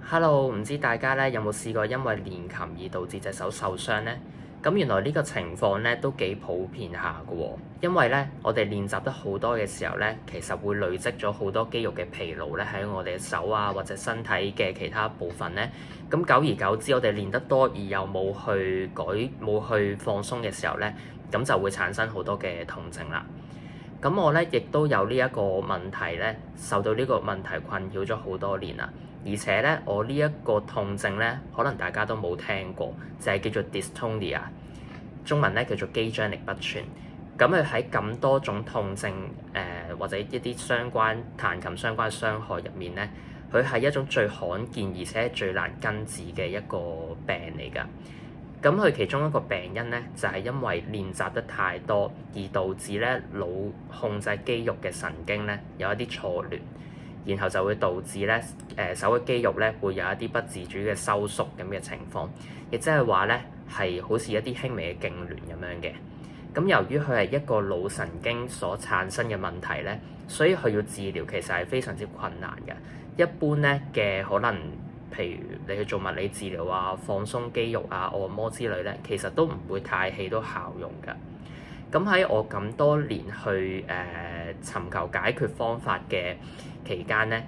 Hello，唔知大家咧有冇試過因為練琴而導致隻手受傷呢？咁原來呢個情況咧都幾普遍下嘅喎，因為咧我哋練習得好多嘅時候咧，其實會累積咗好多肌肉嘅疲勞咧喺我哋嘅手啊或者身體嘅其他部分咧。咁久而久之，我哋練得多而又冇去放鬆嘅時候咧，咁就會產生好多嘅痛症啦。咁我咧亦都有呢一個問題咧，受到呢個問題困擾咗好多年啦。而且咧，我呢一個痛症咧，可能大家都冇聽過，就係叫做 dystonia， 中文咧叫做肌張力不全。咁佢喺咁多種痛症或者一啲彈琴相關傷害入面咧，佢係一種最罕見而且最難根治嘅一個病嚟㗎。咁佢其中一個病因咧，就係因為練習得太多，而導致咧腦控制肌肉嘅神經咧有一啲錯亂。然後就會導致咧手嘅肌肉咧會有一啲不自主嘅收縮咁嘅情況，亦即係話咧係好似一啲輕微嘅痙攣咁樣嘅。咁由於佢係一個腦神經所產生嘅問題咧，所以佢要治療其實係非常之困難嘅。一般咧嘅可能，譬如你去做物理治療啊、放鬆肌肉啊、按摩之類咧，其實都唔會太起到效用㗎。咁喺我咁多年去尋求解決方法嘅期間咧，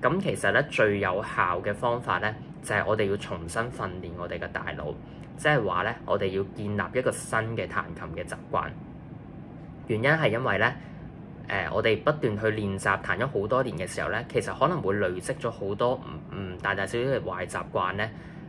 咁其實咧最有效嘅方法咧就係我哋要重新訓練我哋嘅大腦，即係話咧我哋要建立一個新嘅彈琴嘅習慣。原因係因為咧我哋不斷去練習彈咗好多年嘅時候咧，其實可能會累積咗好多大大小小嘅壞習慣咧。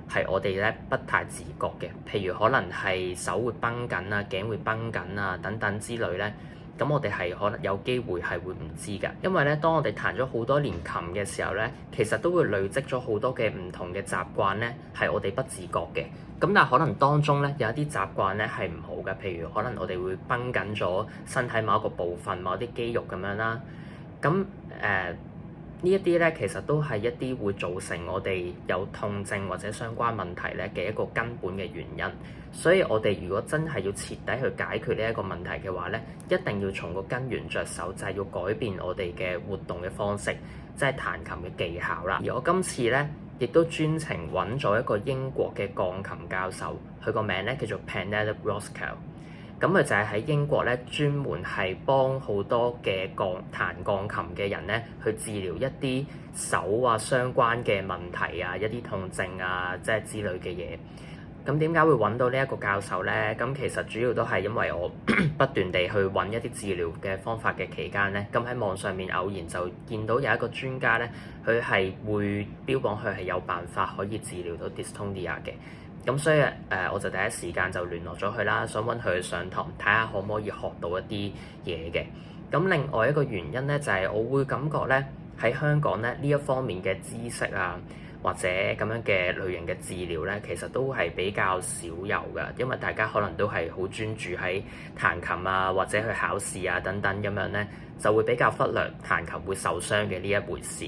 係我哋咧不太自覺嘅，譬如可能係手會繃緊啊、頸會繃緊啊等等之類咧，咁我哋係可能有機會係會唔知㗎。因為咧，當我哋彈咗好多年琴嘅時候咧，其實都會累積咗好多嘅唔同嘅習慣咧，係我哋不自覺嘅。咁但係可能當中咧有一啲習慣咧係唔好嘅，譬如可能我哋會繃緊咗身體某一個部分、某啲肌肉咁樣啦。咁呢一啲咧，其實都係一啲會造成我哋有痛症或者相關問題咧嘅一個根本嘅原因。所以我哋如果真係要徹底去解決呢一個問題嘅話咧，一定要從個根源着手，就係要改變我哋嘅活動嘅方式，即係彈琴嘅技巧啦。而我今次咧，亦都專程揾咗一個英國嘅鋼琴教授，佢個名咧叫做 Penelope Roskell。咁佢就係喺英國咧，專門係幫好多嘅彈鋼琴嘅人咧，去治療一啲手啊相關嘅問題啊，一啲痛症啊，即係之類嘅嘢。咁點解會揾到呢一個教授咧？咁其實主要都係因為我不斷地去揾一啲治療嘅方法嘅期間咧，咁喺網上面偶然就見到有一個專家咧，佢係會標榜佢係有辦法可以治療到 dystonia 嘅。咁所以我就第一時間就聯絡咗佢啦，想揾佢去上堂睇下可唔可以學到一啲嘢嘅。咁另外一個原因咧，就係我會感覺咧喺香港咧呢一方面嘅知識啊，或者咁樣嘅類型嘅治療咧，其實都係比較少有㗎，因為大家可能都係好專注喺彈琴啊，或者去考試啊等等咁樣咧，就會比較忽略彈琴會受傷嘅呢一回事。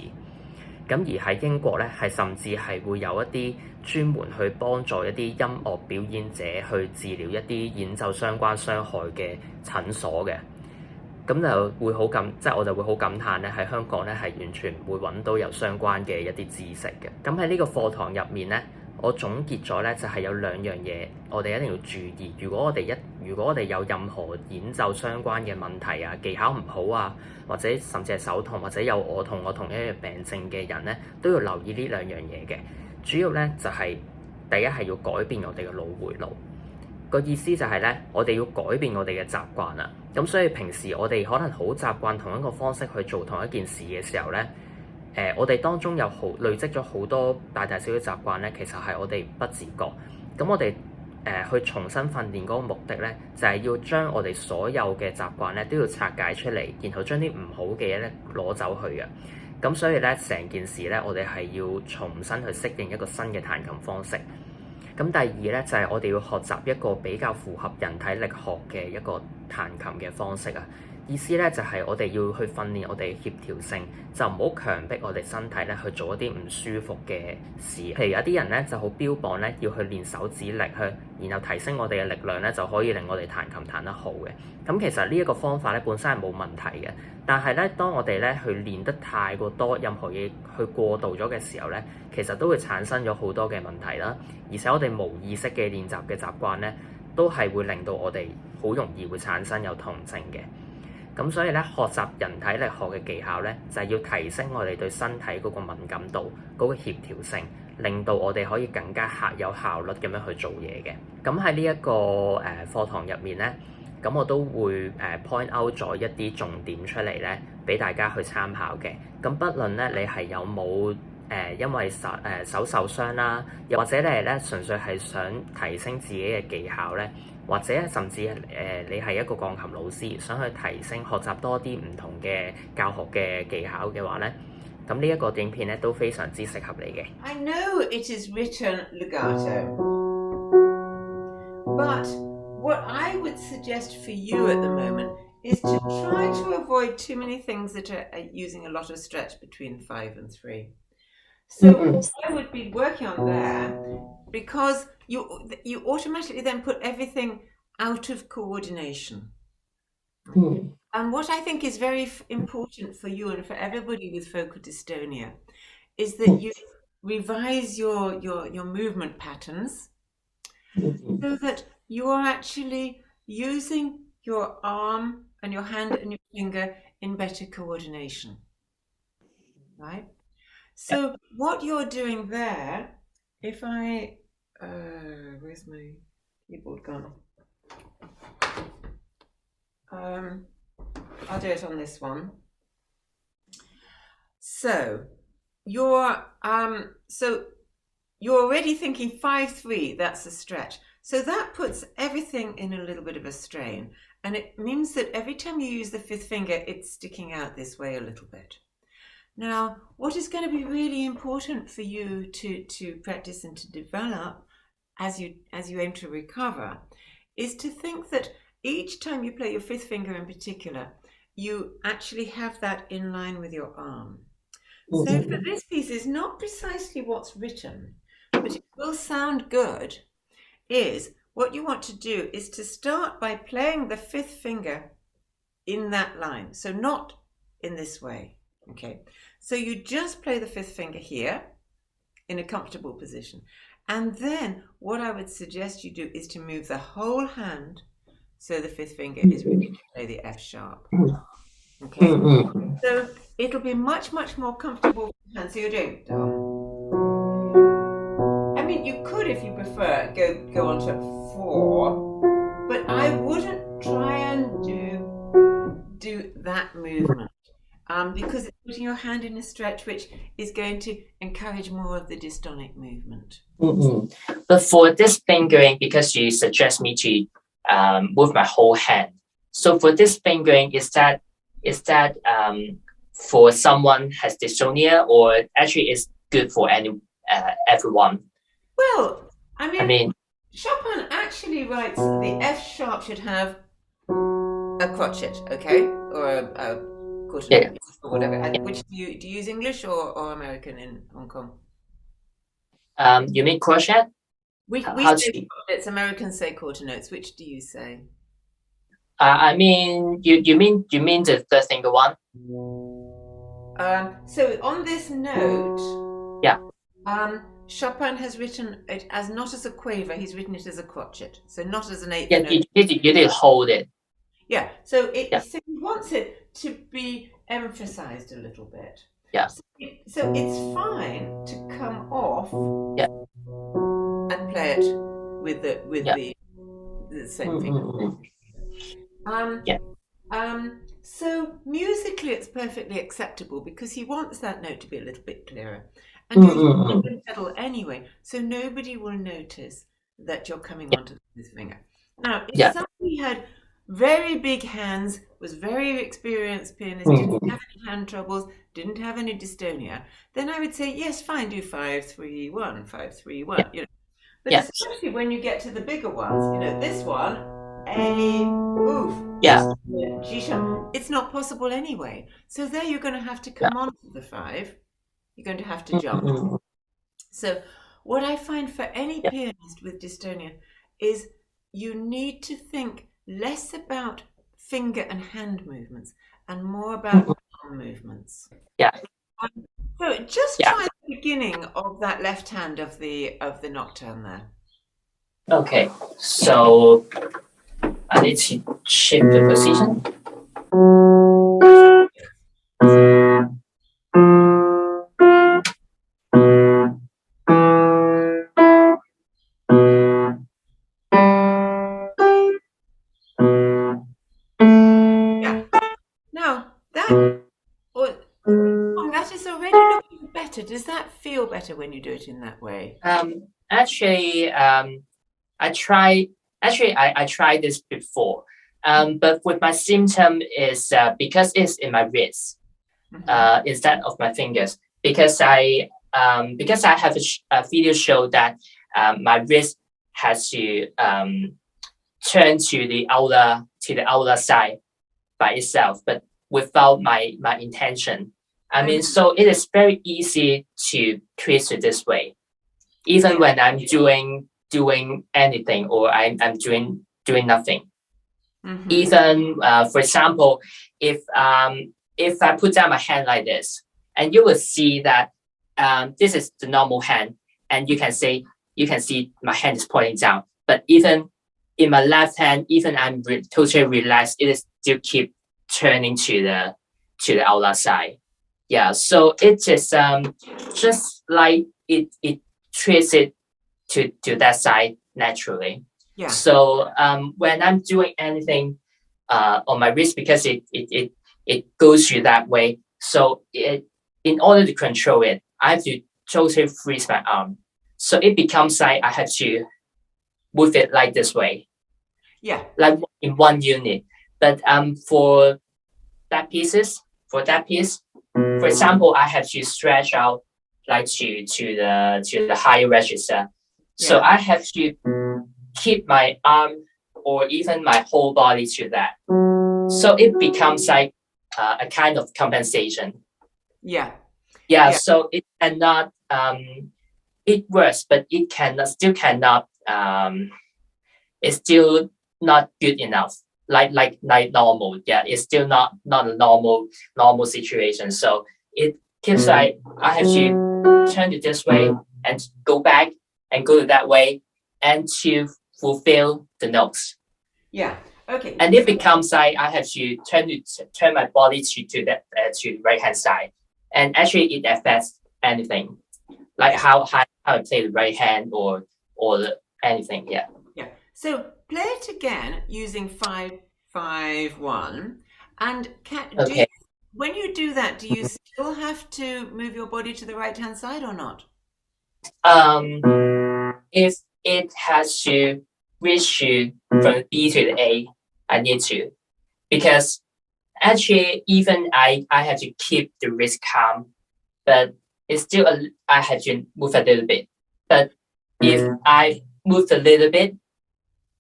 咁而喺英國咧，係甚至係會有一啲專門去幫助一啲音樂表演者去治療一啲演奏相關傷害嘅診所嘅。咁就會即係我就會好感嘆咧，喺香港咧係完全唔會揾到有相關嘅一啲知識嘅。咁喺呢個課堂入面咧，我總結咗咧就係有兩樣嘢，我哋一定要注意。如果我哋有任何演奏相關嘅問題啊、技巧唔好啊，或者甚至係手痛，或者有我同一樣病症嘅人咧，都要留意呢兩樣嘢嘅。主要咧就係第一係要改變我哋嘅腦回路。個意思就係咧，我哋要改變我哋嘅習慣啦。咁所以平時我哋可能好習慣同一個方式去做同一件事嘅時候咧，我哋當中有累積咗好多大大小小習慣咧，其實係我哋不自覺。咁我哋去重新訓練嗰個目的咧，就係要將我哋所有嘅習慣咧都要拆解出嚟，然後將啲唔好嘅嘢咧攞走去嘅。咁所以咧，成件事咧，我哋係要重新去適應一個新嘅彈琴方式。咁第二咧就係我哋要學習一個比較符合人體力學嘅一個彈琴嘅方式啊，意思咧就係我哋要去訓練我哋協調性，就唔好強迫我哋身體咧去做一啲唔舒服嘅事。譬如有啲人咧就好標榜咧要去練手指力去，然後提升我哋嘅力量咧就可以令我哋彈琴彈得好嘅。咁其實呢一個方法咧本身係冇問題嘅，但係咧當我哋咧去練得太過多，任何嘢去過度咗嘅時候咧，其實都會產生咗好多嘅問題啦。而且我哋無意識嘅練習嘅習慣咧，都係會令到我哋好容易會產生有痛症嘅。咁所以咧，學習人體力學嘅技巧咧，就係要提升我哋對身體嗰個敏感度、嗰個協調性，令到我哋可以更加有效率咁樣去做嘢嘅。咁喺呢一個課堂入面咧，咁我都會point out 咗一啲重點出嚟咧，俾大家去參考嘅。咁不論咧你係有冇因為手受傷啦，又或者你係咧純粹係想提升自己嘅技巧咧，或者甚至你係一個鋼琴老師，想去提升學習多啲唔同嘅教學嘅技巧嘅話咧，咁呢一個影片咧都非常之適合你嘅。I know it is written legato, but what I would suggest for you at the moment is to try to avoid too many things that are using a lot of stretch between 5 and 3. So I would be working on there, because you automatically then put everything out of coordination. And what I think is very important for you and for everybody with focal dystonia is that you revise your movement patterns so that you are actually using your arm and your hand and your finger in better coordination, right? So what you're doing there, if I, where's my keyboard gone? I'll do it on this one. So you're already thinking 5-3, that's a stretch. So that puts everything in a little bit of a strain. And it means that every time you use the fifth finger, it's sticking out this way a little bit. Now, what is going to be really important for you to practice and to develop as you aim to recover is to think that each time you play your fifth finger in particular, you actually have that in line with your arm. So for this piece, is not precisely what's written, but it will sound good, is what you want to do is to start by playing the fifth finger in that line. So not in this way. Okay, so you just play the fifth finger here in a comfortable position. And then what I would suggest you do is to move the whole hand so the fifth finger is ready to play the F sharp. Okay, so it'll be much, much more comfortable. And so you're doing, I mean, you could, if you prefer, go on to 4, but I wouldn't try and do that movement. Because it's putting your hand in a stretch which is going to encourage more of the dystonic movement. But for this fingering, because you suggest me to move my whole hand, so for this fingering, is that for someone has dystonia, or actually is good for everyone? Well, I mean, Chopin actually writes that the F sharp should have a crotchet, okay, or a or whatever. Which do you use English or American in Hong Kong? You mean crochet? We say it's Americans say quarter notes. Which do you say? I mean, you mean the third finger one? So on this note, yeah. Chopin has written it as not as a quaver. He's written it as a crotchet, so not as an eighth note. You did hold it. Yeah. So so he wants it to be emphasized a little bit. Yeah. So it's fine to come off. Yeah. And play it with the same finger. So musically, it's perfectly acceptable because he wants that note to be a little bit clearer, and you're using the pedal anyway, so nobody will notice that you're coming onto this finger. Now, if somebody had very big hands, was very experienced pianist, didn't have any hand troubles, didn't have any dystonia, then I would say yes, fine, do 5-3-1, 5-3-1. You know. But especially when you get to the bigger ones, you know, this one, A, oof, Yeah. G sharp, it's not possible anyway. So there you're going to have to come onto the 5. You're going to have to jump. Mm-hmm. So what I find for any pianist with dystonia is you need to think less about finger and hand movements and more about arm movements. Yeah. So just try the beginning of that left hand of the nocturne there. Okay, so I need to shift the position. Yeah. Now that is already looking better. Does that feel better when you do it in that way? Actually, I tried this before, but with my symptom is because it's in my wrist instead of my fingers. Because I have a video show that my wrist has to turn to the outer side by itself, but without my intention. I mean, so it is very easy to twist it this way, even when I'm doing anything or I'm doing nothing. Mm-hmm. Even for example, if I put down my hand like this, and you will see that this is the normal hand, and you can see my hand is pointing down. But even in my left hand, even I'm totally relaxed, it is still keep turning to the outer side. Yeah, so it is just like it twists it to that side naturally. Yeah. So when I'm doing anything on my wrist, because it goes through that way, so in order to control it, I have to totally freeze my arm. So it becomes like I have to move it like this way. Yeah. Like in one unit. But for that piece, for example, I have to stretch out like to the higher register. So I have to keep my arm or even my whole body to that. So it becomes like a kind of compensation. Yeah. So it cannot it works, but it still cannot it's still not good enough. Like normal. Yeah, it's still not a normal situation. So it keeps like I have to turn it this way and go back and go that way and to fulfill the notes. Yeah. Okay. And it becomes like I have to turn my body to the right hand side, and actually it affects anything, like how I play the right hand or anything. Yeah. So play it again using 5-5-1, and when you do that, do you still have to move your body to the right hand side or not? If it has to reach you from B to the A, I need to, because actually even I have to keep the wrist calm, but it's still I have to move a little bit. But if I move a little bit,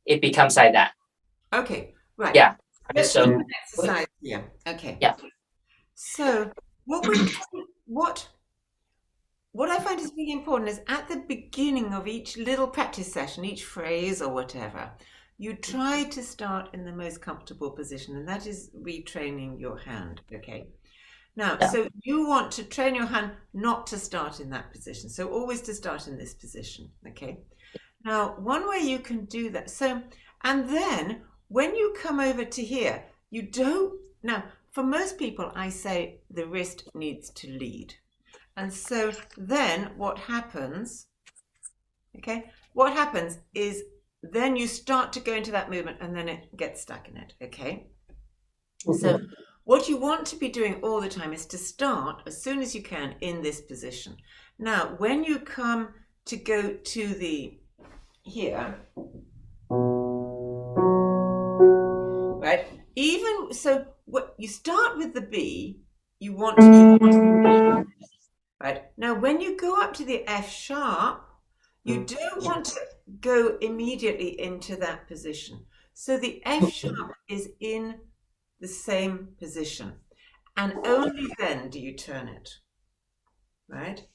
it becomes like that. Okay, right. Yeah. Let's do an exercise here. Okay. Yeah. So what I find is really important is at the beginning of each little practice session, each phrase or whatever, you try to start in the most comfortable position, and that is retraining your hand. Okay. Now, so you want to train your hand not to start in that position. So always to start in this position. Okay. Now, one way you can do that. So, and then when you come over to here, you don't, now for most people, I say the wrist needs to lead. And so then what happens, is then you start to go into that movement and then it gets stuck in it, okay? Mm-hmm. So what you want to be doing all the time is to start as soon as you can in this position. Now, when you come to go to the here, right? Even so, what you start with the B, you want to right? Now, when you go up to the F sharp, you don't want to go immediately into that position. So the F sharp is in the same position, and only then do you turn it, right?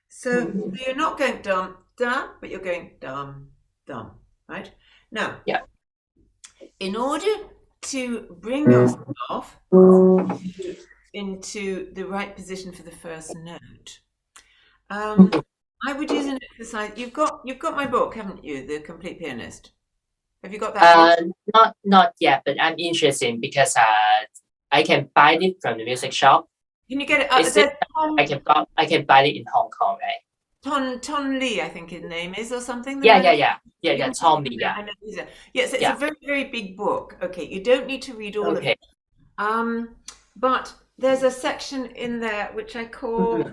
So you're not going dum, da, but you're going dum, dum, right? Now, in order to bring yourself into the right position for the first note, I would use an exercise. You've got my book, haven't you? The Complete Pianist. Have you got that? Not yet, but I'm interested because I can buy it from the music shop. Can you get it? I can buy it in Hong Kong, right? Ton Lee, I think his name is, or something. Yeah. Tom Lee, I know he's yes, it's a very, very big book. Okay, you don't need to read all of it. But there's a section in there which I call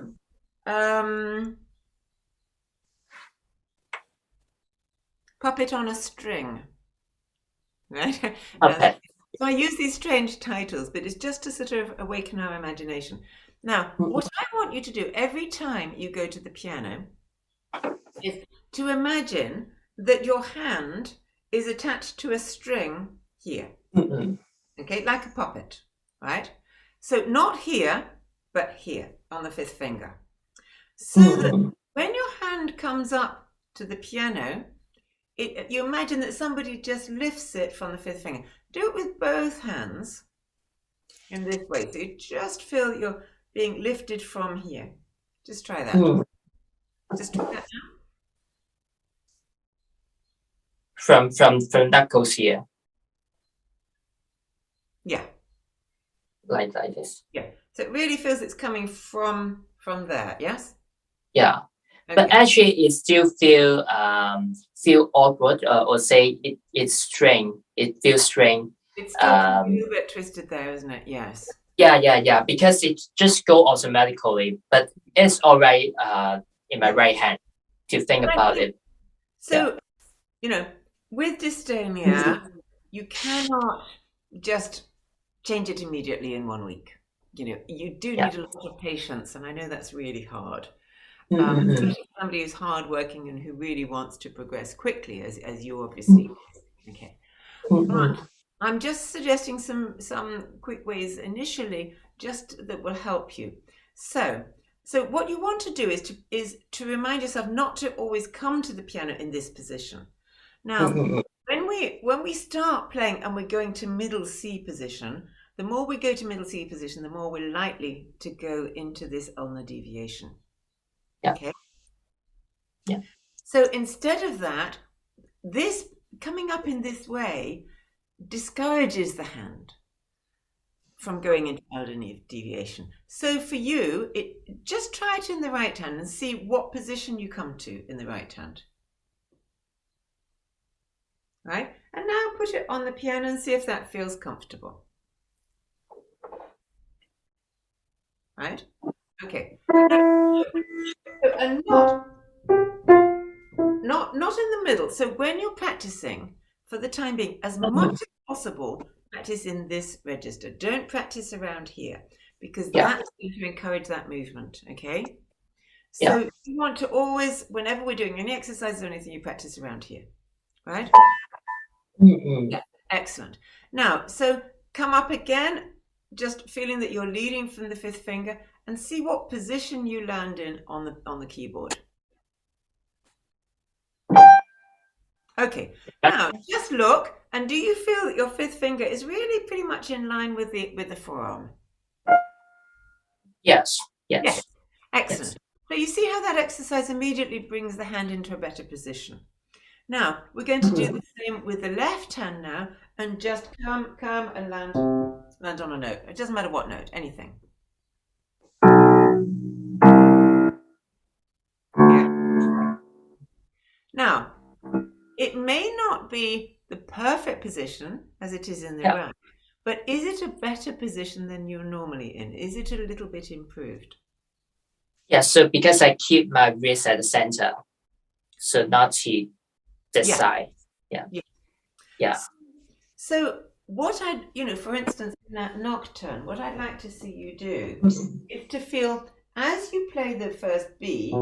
Puppet on a String. Right? Okay. So I use these strange titles, but it's just to sort of awaken our imagination. Now, what I want you to do every time you go to the piano is to imagine that your hand is attached to a string here. Okay, like a puppet, right? So not here, but here on the fifth finger. So that when your hand comes up to the piano, you imagine that somebody just lifts it from the fifth finger. Do it with both hands in this way. So you just feel that you're being lifted from here. Just try that. Just try that now. From knuckles here. Yeah. Like this. Yeah. So it really feels it's coming from there, yes? Yeah. Okay. But actually it still feel awkward or say it's strange. It feels strange. It's still a little bit twisted there, isn't it? Yes. Yeah. Because it just go automatically, but it's alright in my right hand to think about it. So, with dystonia, you cannot just change it immediately in 1 week. You do need a lot of patience, and I know that's really hard. Especially somebody who's hardworking and who really wants to progress quickly, as you obviously. Okay. But I'm just suggesting some quick ways initially, just that will help you. So what you want to do is to remind yourself not to always come to the piano in this position. Now, when we start playing and we're going to middle C position, the more we go to middle C position, the more we're likely to go into this ulnar deviation. Yeah. Okay. Yeah. So instead of that, this coming up in this way discourages the hand from going into ulnar deviation. So for you, just try it in the right hand and see what position you come to in the right hand. Right? And now put it on the piano and see if that feels comfortable. Right? Okay. And not in the middle. So when you're practicing, for the time being, as much as possible, practice in this register. Don't practice around here, because that's going to encourage that movement. Okay? So you want to always, whenever we're doing any exercises or anything, you practice around here. Right? Yeah, excellent. Now, so come up again, just feeling that you're leading from the fifth finger, and see what position you land in on the keyboard. Okay, now just look, and do you feel that your fifth finger is really pretty much in line with the forearm? Yes. Excellent. Yes. So you see how that exercise immediately brings the hand into a better position. Now, we're going to do the same with the left hand now, and just come and land on a note. It doesn't matter what note, anything. Yeah. Now, it may not be the perfect position as it is in the right, but is it a better position than you're normally in? Is it a little bit improved? Yeah, so because I keep my wrist at the center, so not to this side. Yeah. So what for instance, in that nocturne, what I'd like to see you do is to feel, as you play the first B,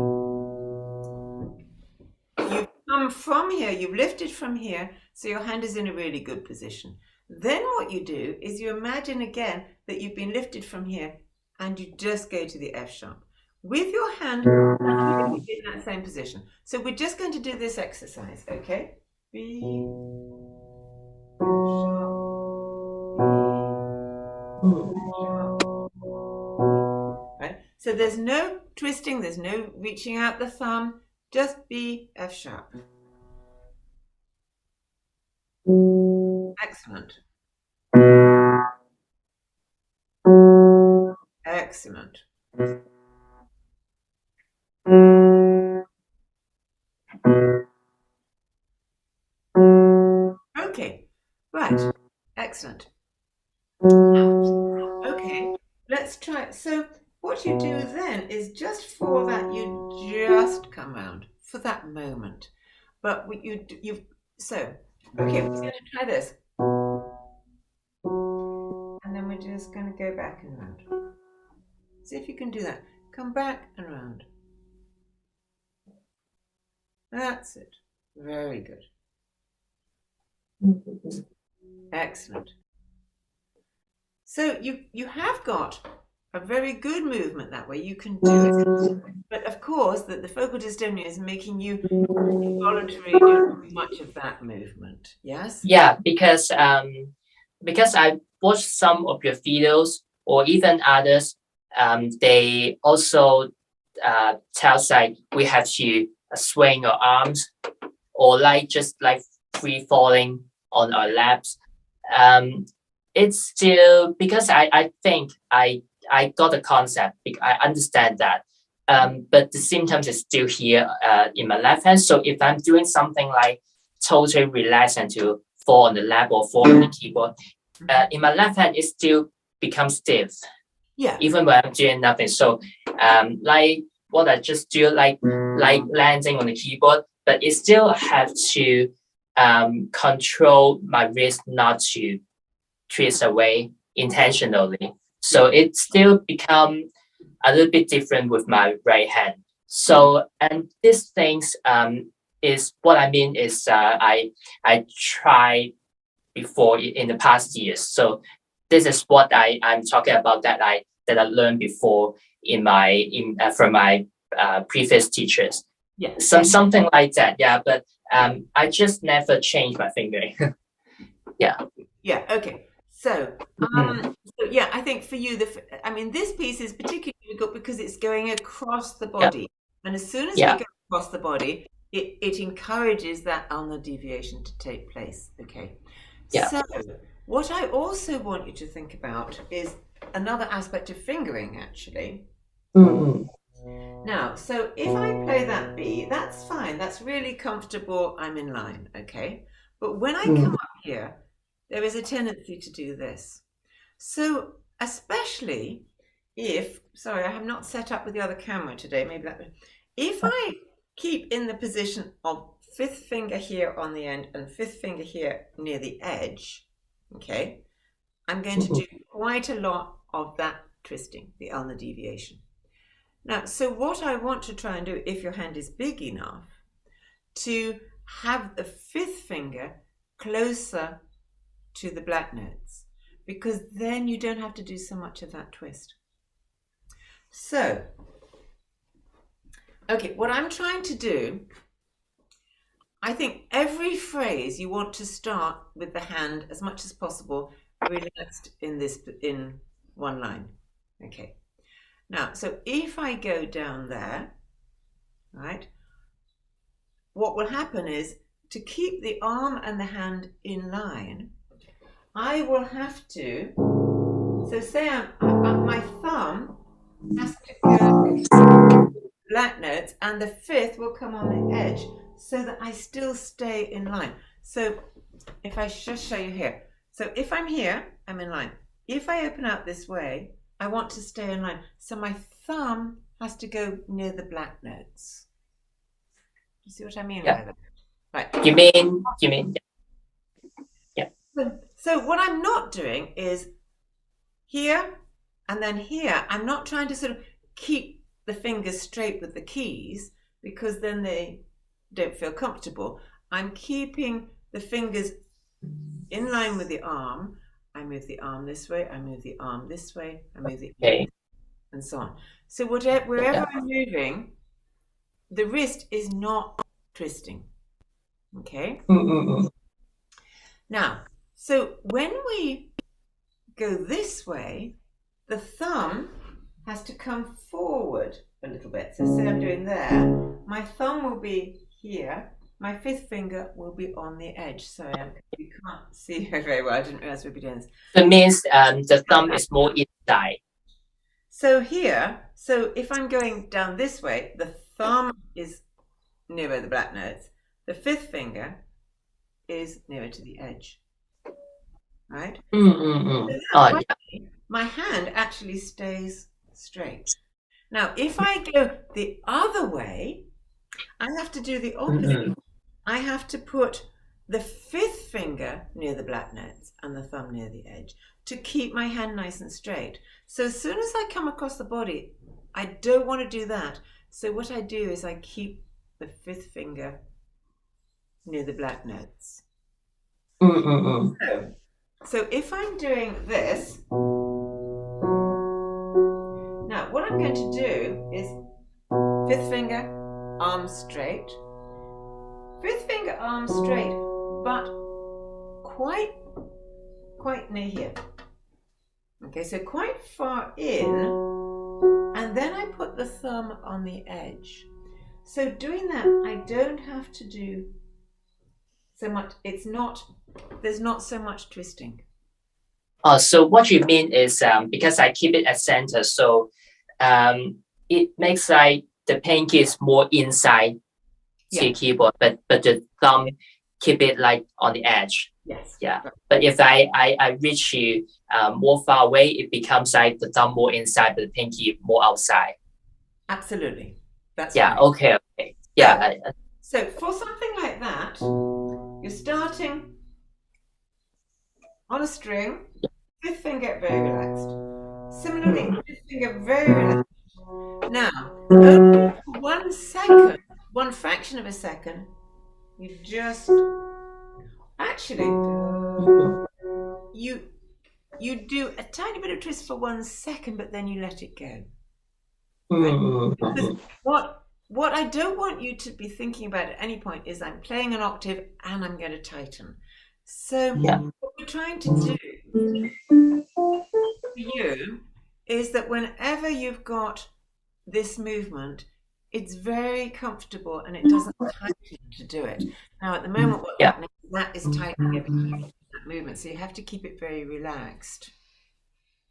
come from here, you've lifted from here, so your hand is in a really good position. Then what you do is you imagine again that you've been lifted from here and you just go to the F sharp. With your hand in that same position. So we're just going to do this exercise, okay? B, sharp, right? So there's no twisting, there's no reaching out the thumb, just B, F sharp. Excellent. Excellent. Okay, right. Excellent. Okay, let's try. So what you do then is just for that, you just come round for that moment. But okay, we're going to try this. And then we're just going to go back and round. See if you can do that. Come back and round. That's it. Very good. Excellent. So you have got a very good movement that way. You can do it. But of course, the focal dystonia is making you involuntarily do much of that movement. Yes? Yeah, because I watched some of your videos or even others, they also tells like we have to swing our arms or just free falling on our laps. It's still because I think I got the concept. I understand that. But the symptoms is still here in my left hand. So if I'm doing something like totally relaxed and to fall on the lap or fall on the keyboard, in my left hand it still becomes stiff. Yeah. Even when I'm doing nothing. So like what I just do, like landing on the keyboard, but it still have to control my wrist not to twist away intentionally. So it still become a little bit different with my right hand. So and these things is what I mean is I tried before in the past years. So this is what I'm talking about that I learned before from my previous teachers. Yeah. Something like that. Yeah, but I just never changed my fingering. Yeah. Yeah. Okay. So, so yeah, I think for you, this piece is particularly difficult because it's going across the body, and as soon as we go across the body, it encourages that ulnar deviation to take place. Okay. Yeah. So, what I also want you to think about is another aspect of fingering, actually. Now, so if I play that B, that's fine. That's really comfortable. I'm in line. Okay. But when I come up here, there is a tendency to do this. So especially if, sorry, I have not set up with the other camera today, if I keep in the position of fifth finger here on the end and fifth finger here near the edge, okay, I'm going to do quite a lot of that twisting, the ulnar deviation. Now, so what I want to try and do, if your hand is big enough, to have the fifth finger closer to the black notes, because then you don't have to do so much of that twist. So, okay, what I'm trying to do, I think every phrase you want to start with the hand as much as possible relaxed in one line. Okay. Now, so if I go down there, right, what will happen is to keep the arm and the hand in line, I will have to, so say my thumb has to go black notes and the fifth will come on the edge so that I still stay in line. So if I just show you here, so if I'm here, I'm in line. If I open out this way, I want to stay in line. So my thumb has to go near the black notes. You see what I mean by that? Right. You mean, yeah. So what I'm not doing is here and then here. I'm not trying to sort of keep the fingers straight with the keys, because then don't feel comfortable, I'm keeping the fingers in line with the arm. I move the arm this way, I move the arm this way, I move the arm, and so on. So wherever I'm moving, the wrist is not twisting. Okay? Now, so when we go this way, the thumb has to come forward a little bit. So say I'm doing there, my thumb will be here, my fifth finger will be on the edge. Sorry, you can't see her very well. I didn't realize we'd be doing this. It means the thumb is more inside. So here, so if I'm going down this way, the thumb is nearer the black notes. The fifth finger is nearer to the edge. Right? So my hand actually stays straight. Now, if I go the other way, I have to do the opposite. I have to put the fifth finger near the black notes and the thumb near the edge to keep my hand nice and straight. So as soon as I come across the body, I don't want to do that. So what I do is I keep the fifth finger near the black notes. So if I'm doing this, now what I'm going to do is fifth finger, arm straight, fifth finger, arm straight, but quite near here. Okay, so quite far in, and then I put the thumb on the edge. So doing that, I don't have to do so much. There's not so much twisting. So what you mean is because I keep it at center, so it makes like the pinky is more inside the keyboard, but the thumb keep it like on the edge. Yes. Yeah. But if I reach you more far away, it becomes like the thumb more inside, but the pinky more outside. Absolutely. That's right. Okay. Yeah. So for something like that, you're starting on a string, fifth finger very relaxed. Similarly, fifth finger very relaxed. Now, only for 1 second, one fraction of a second, you just actually you do a tiny bit of twist for 1 second, but then you let it go. Right? Because what I don't want you to be thinking about at any point is I'm playing an octave and I'm going to tighten. So what we're trying to do for you is that whenever you've got this movement, it's very comfortable and it doesn't tighten to do it. Now at the moment what's happening is that is tightening every time that movement, so you have to keep it very relaxed.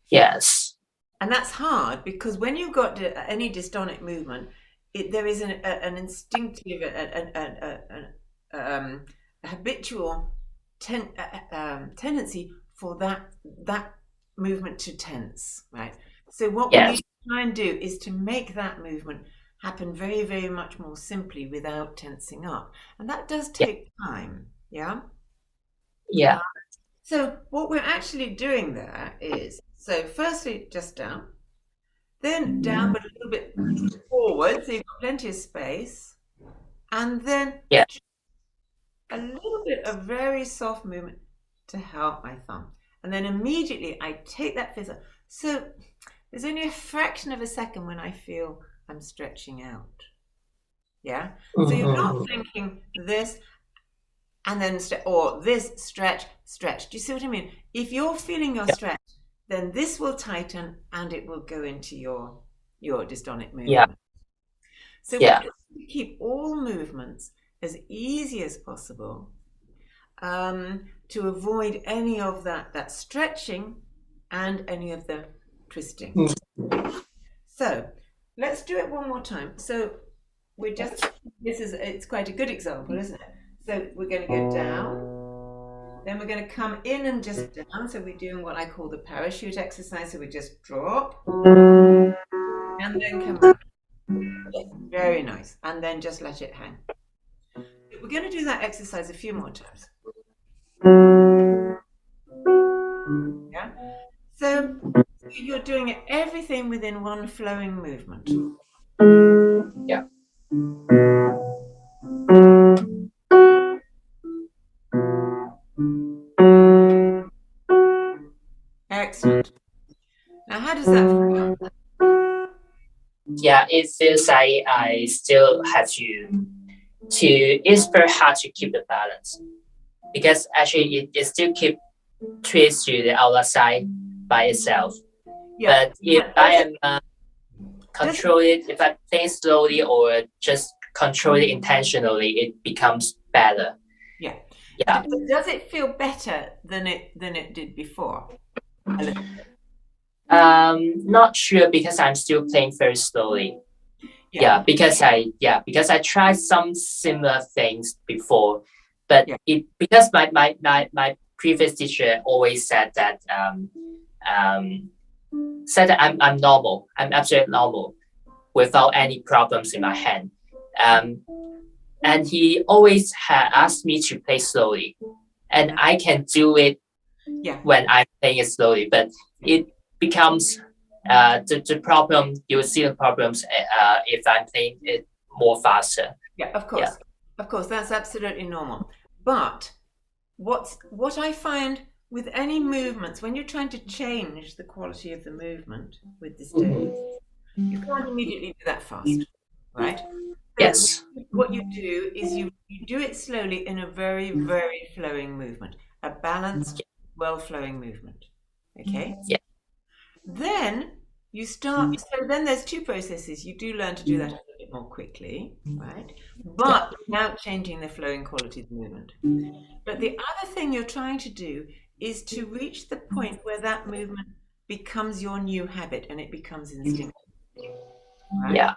Yes. And that's hard because when you've got any dystonic movement, there is an instinctive, a habitual tendency for that movement to tense, right? So what we need to try and do is to make that movement happen very, very much more simply without tensing up. And that does take time, yeah? Yeah. So what we're actually doing there is, so firstly, just down, then down but a little bit forward, so you've got plenty of space, and then a little bit of very soft movement to help my thumb. And then immediately I take that fifth. So there's only a fraction of a second when I feel I'm stretching out. Yeah? So you're not thinking this and then or this stretch. Do you see what I mean? If you're feeling your stretch, then this will tighten and it will go into your dystonic movement. Yeah. So we keep all movements as easy as possible to avoid any of that stretching and any of the twisting. So let's do it one more time. So we're just, it's quite a good example, isn't it? So we're going to go down, then we're going to come in and just down. So we're doing what I call the parachute exercise. So we just drop and then come back. Very nice. And then just let it hang. We're going to do that exercise a few more times. Yeah. So you're doing it everything within one flowing movement. Yeah. it feels like I still have to. It's very hard to keep the balance because actually it still keep twists to the other side by itself. Yeah. But if I am control it, if I play slowly or just control it intentionally, it becomes better. Yeah. Yeah. Does it feel better than it did before? Not sure because I'm still playing very slowly. Yeah, because I tried some similar things before, but because my previous teacher always said that I'm normal. I'm absolutely normal without any problems in my hand. And he always asked me to play slowly, and I can do it when I'm playing it slowly, but it becomes the problem. You will see the problems if I'm playing it more faster. Yeah, of course. Of course, that's absolutely normal. But what I find with any movements, when you're trying to change the quality of the movement with this day, you can't immediately do that fast, right? Yes. What you do is you do it slowly in a very, very flowing movement, a balanced, well-flowing movement. Okay? Yeah. Then you start, so then there's two processes. You do learn to do that a little bit more quickly, right? But without changing the flowing quality of the movement. But the other thing you're trying to do is to reach the point where that movement becomes your new habit and it becomes instinctive. Right? Yeah.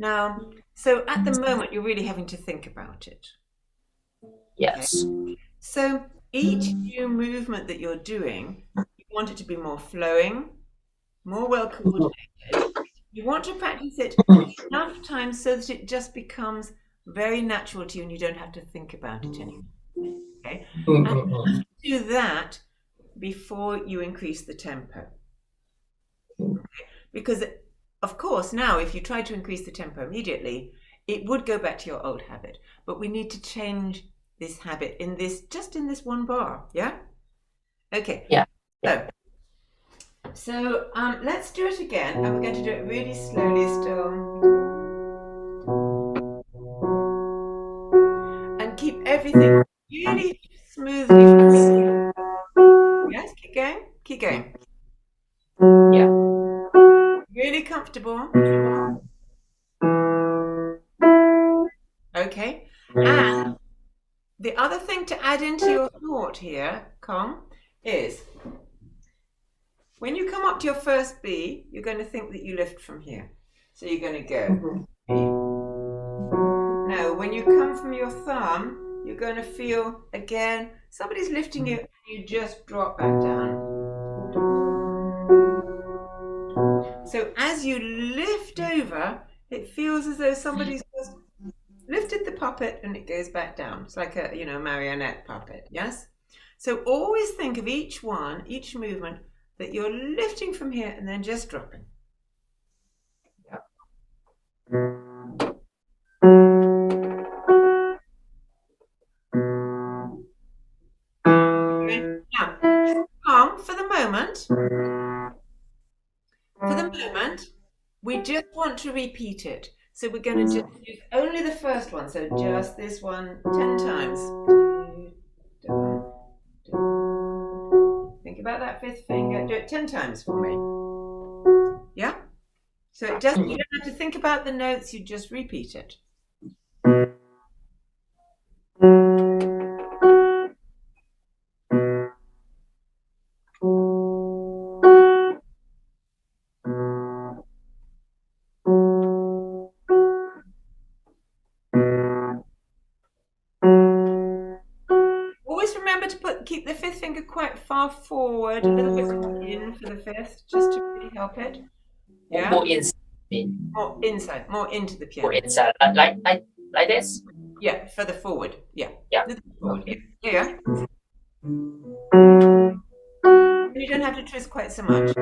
Now, so at the moment, you're really having to think about it. Yes. Okay? So each new movement that you're doing, you want it to be more flowing, more well coordinated. You want to practice it enough times so that it just becomes very natural to you and you don't have to think about it anymore. Okay? And do that before you increase the tempo. Okay? Because of course, now if you try to increase the tempo immediately, it would go back to your old habit. But we need to change this habit in this one bar. Yeah? Okay. Yeah. So let's do it again, and we're going to do it really slowly still. And keep everything really smoothly. Yes, keep going. Keep going. Yeah. Really comfortable. Okay. And the other thing to add into your thought here, Kong, is when you come up to your first B, you're going to think that you lift from here. So you're going to go B. Now, when you come from your thumb, you're going to feel, again, somebody's lifting you, and you just drop back down. So as you lift over, it feels as though somebody's just lifted the puppet and it goes back down. It's like a marionette puppet, yes? So always think of each movement, that you're lifting from here and then just dropping. Okay. Now, for the moment, we just want to repeat it. So we're going to just use only the first one. So just this one 10 times. Think about that fifth finger. Do it 10 times for me. Yeah? So you don't have to think about the notes, you just repeat it. Keep the fifth finger quite far forward, a little bit in for the fifth, just to really help it. Yeah. More inside. More inside, more into the piano. More inside, like this. Yeah, further forward. Yeah. Yeah. Forward. Okay. Yeah. You don't have to twist quite so much.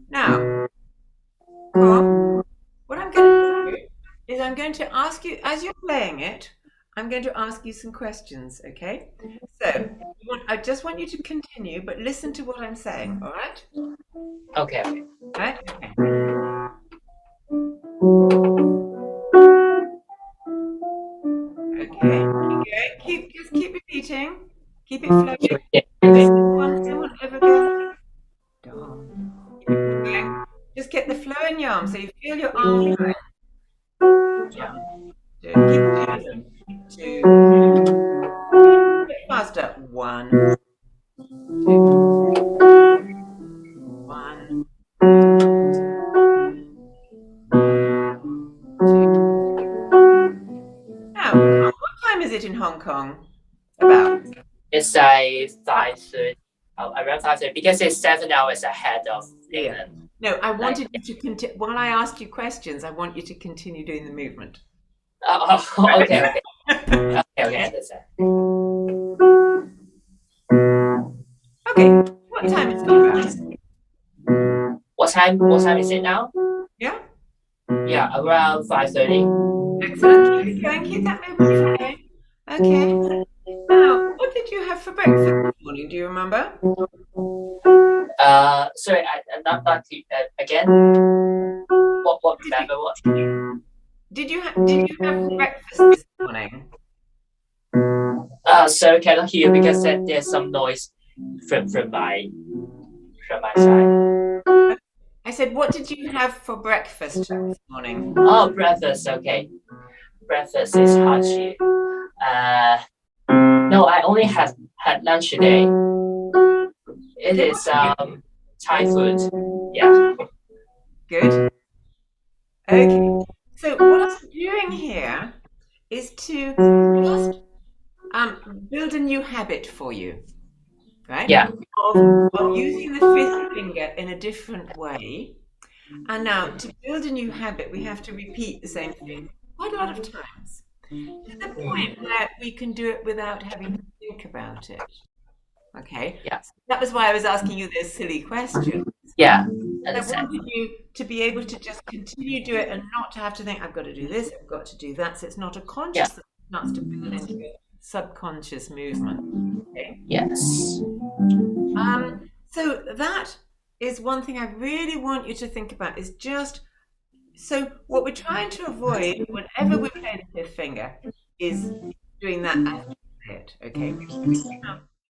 Now, what I'm going to do is I'm going to ask you, as you're playing it, I'm going to ask you some questions, okay? So, I just want you to continue, but listen to what I'm saying, all right? Okay. Right? Okay. Okay. Just keep repeating. Keep it flowing. This one won't ever go down. Keep it flowing. Just get the flow in your arm, so you feel your arm flowing. Keep doing it. 2. A bit faster. 1, 2, 1, 2. Now, what time is it in Hong Kong? About? It's like 5:30, around 5:30, because it's 7 hours ahead of England. No, I wanted you to continue. While I asked you questions, I want you to continue doing the movement. Okay. Okay, understand. Okay, what time is it about? What time is it now? Yeah? Yeah, around 5:30. Excellent. Keep going. Keep that movement flowing. Okay. Now, what did you have for breakfast this morning? Do you remember? Sorry, not again. What? Remember what? Did you have breakfast this morning? Sorry, cannot hear you because there's some noise from my side. I said, what did you have for breakfast this morning? Oh, breakfast. Okay, breakfast is hard to. No, I only had lunch today. It is Thai food. Yeah. Good. Okay. So what I'm doing here is to just build a new habit for you, right? Yeah. Of using the 5th finger in a different way. And now to build a new habit, we have to repeat the same thing quite a lot of times. To the point where we can do it without having to think about it. Okay? Yeah. So that was why I was asking you those silly questions. Yeah. I wanted you to be able to just continue to do it and not to have to think, I've got to do this, I've got to do that. So it's not a conscious, it starts to build into a subconscious movement. Okay? Yes. So that is one thing I really want you to think about, is just, so what we're trying to avoid whenever we play the 5th finger is doing that as we play it, okay?